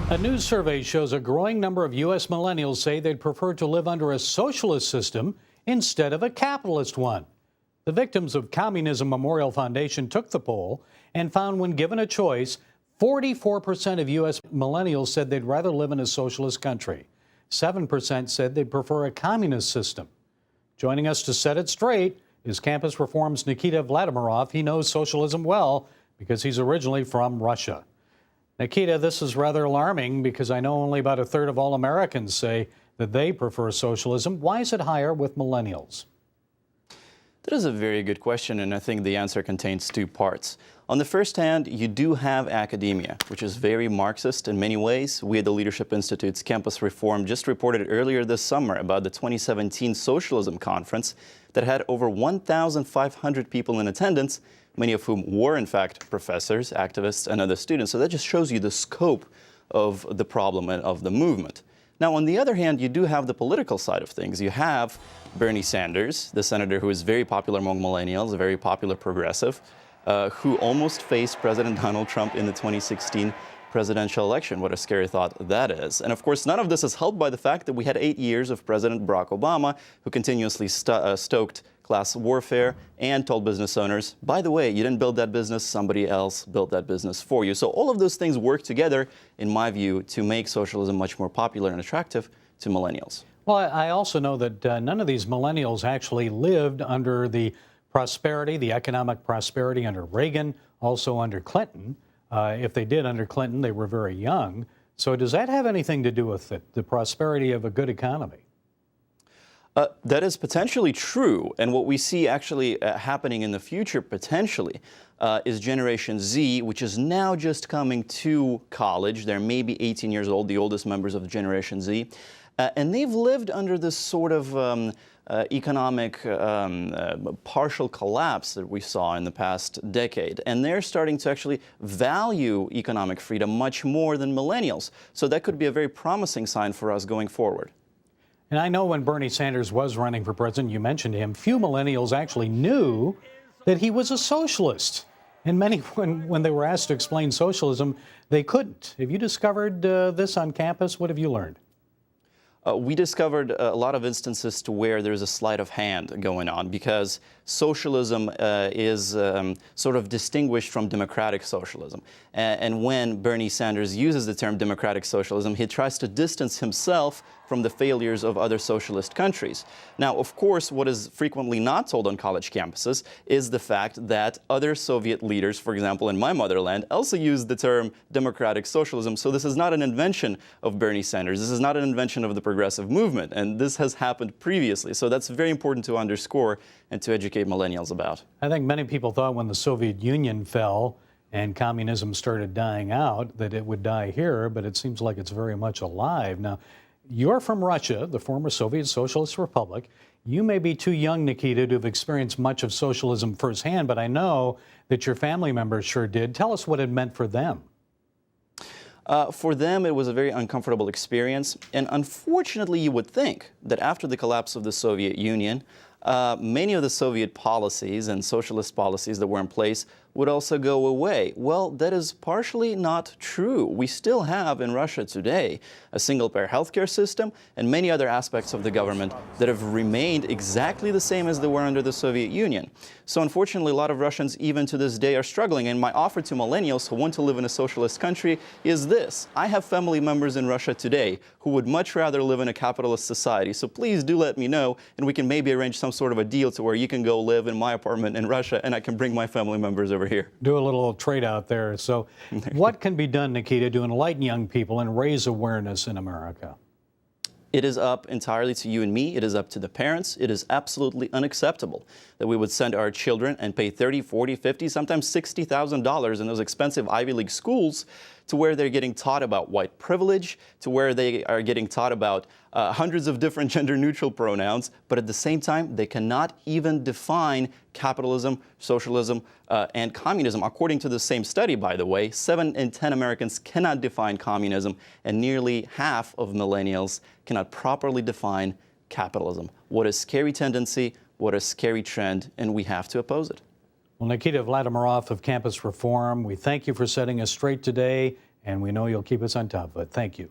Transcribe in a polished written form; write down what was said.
A new survey shows a growing number of U.S. millennials say they'd prefer to live under a socialist system instead of a capitalist one. The Victims of Communism Memorial Foundation took the poll and found when given a choice, 44% of U.S. millennials said they'd rather live in a socialist country. 7% said they'd prefer a communist system. Joining us to set it straight is Campus Reform's Nikita Vladimirov. He knows socialism well because he's originally from Russia. Nikita, this is rather alarming because I know only about a third of all Americans say that they prefer socialism. Why is it higher with millennials? That is a very good question, and I think the answer contains two parts. On the first hand, you do have academia, which is very Marxist in many ways. We at the Leadership Institute's Campus Reform just reported earlier this summer about the 2017 Socialism Conference that had over 1,500 people in attendance, many of whom were, in fact, professors, activists, and other students. So that just shows you the scope of the problem and of the movement. Now, on the other hand, you do have the political side of things. You have Bernie Sanders, the senator who is very popular among millennials, a very popular progressive, who almost faced President Donald Trump in the 2016 presidential election. What a scary thought that is. And of course, none of this is helped by the fact that we had 8 years of President Barack Obama, who continuously stoked class warfare and told business owners, by the way, you didn't build that business, somebody else built that business for you. So all of those things work together, in my view, to make socialism much more popular and attractive to millennials. Well, I also know that none of these millennials actually lived under the prosperity, the economic prosperity under Reagan, also under Clinton. If they did under Clinton, they were very young. So does that have anything to do with it, the prosperity of a good economy? That is potentially true, and what we see actually happening in the future, potentially, is Generation Z, which is now just coming to college. They're maybe 18 years old, the oldest members of Generation Z, and they've lived under this sort of economic partial collapse that we saw in the past decade, and they're starting to actually value economic freedom much more than millennials. So that could be a very promising sign for us going forward. And I know when Bernie Sanders was running for president, you mentioned him, few millennials actually knew that he was a socialist. And many, when they were asked to explain socialism, they couldn't. Have you discovered this on campus? What have you learned? We discovered a lot of instances to where there's a sleight of hand going on, because socialism is sort of distinguished from democratic socialism. And when Bernie Sanders uses the term democratic socialism, he tries to distance himself from the failures of other socialist countries. Now, of course, what is frequently not told on college campuses is the fact that other Soviet leaders, for example, in my motherland, also used the term democratic socialism. So this is not an invention of Bernie Sanders. This is not an invention of the progressive movement. And this has happened previously. So that's very important to underscore and to educate millennials about. I think many people thought when the Soviet Union fell and communism started dying out that it would die here, but it seems like it's very much alive. Now, you're from Russia, the former Soviet Socialist Republic. You may be too young, Nikita, to have experienced much of socialism firsthand, but I know that your family members sure did. Tell us what it meant for them. For them, it was a very uncomfortable experience. And unfortunately, you would think that after the collapse of the Soviet Union, many of the Soviet policies and socialist policies that were in place would also go away. Well, that is partially not true. We still have in Russia today a single-payer healthcare system and many other aspects of the government that have remained exactly the same as they were under the Soviet Union. So unfortunately, a lot of Russians even to this day are struggling. And my offer to millennials who want to live in a socialist country is this. I have family members in Russia today who would much rather live in a capitalist society. So please do let me know, and we can maybe arrange some sort of a deal to where you can go live in my apartment in Russia and I can bring my family members over here. Do a little trade out there. So what can be done, Nikita, to enlighten young people and raise awareness in America? It is up entirely to you and me. It is up to the parents. It is absolutely unacceptable that we would send our children and pay $30, $40, $50, sometimes $60,000 in those expensive Ivy League schools to where they're getting taught about white privilege, to where they are getting taught about hundreds of different gender-neutral pronouns, but at the same time, they cannot even define capitalism, socialism, and communism. According to the same study, by the way, 7 in 10 Americans cannot define communism, and nearly half of millennials cannot properly define capitalism. What a scary tendency, what a scary trend, and we have to oppose it. Well, Nikita Vladimirov of Campus Reform, we thank you for setting us straight today and we know you'll keep us on top of it. Thank you.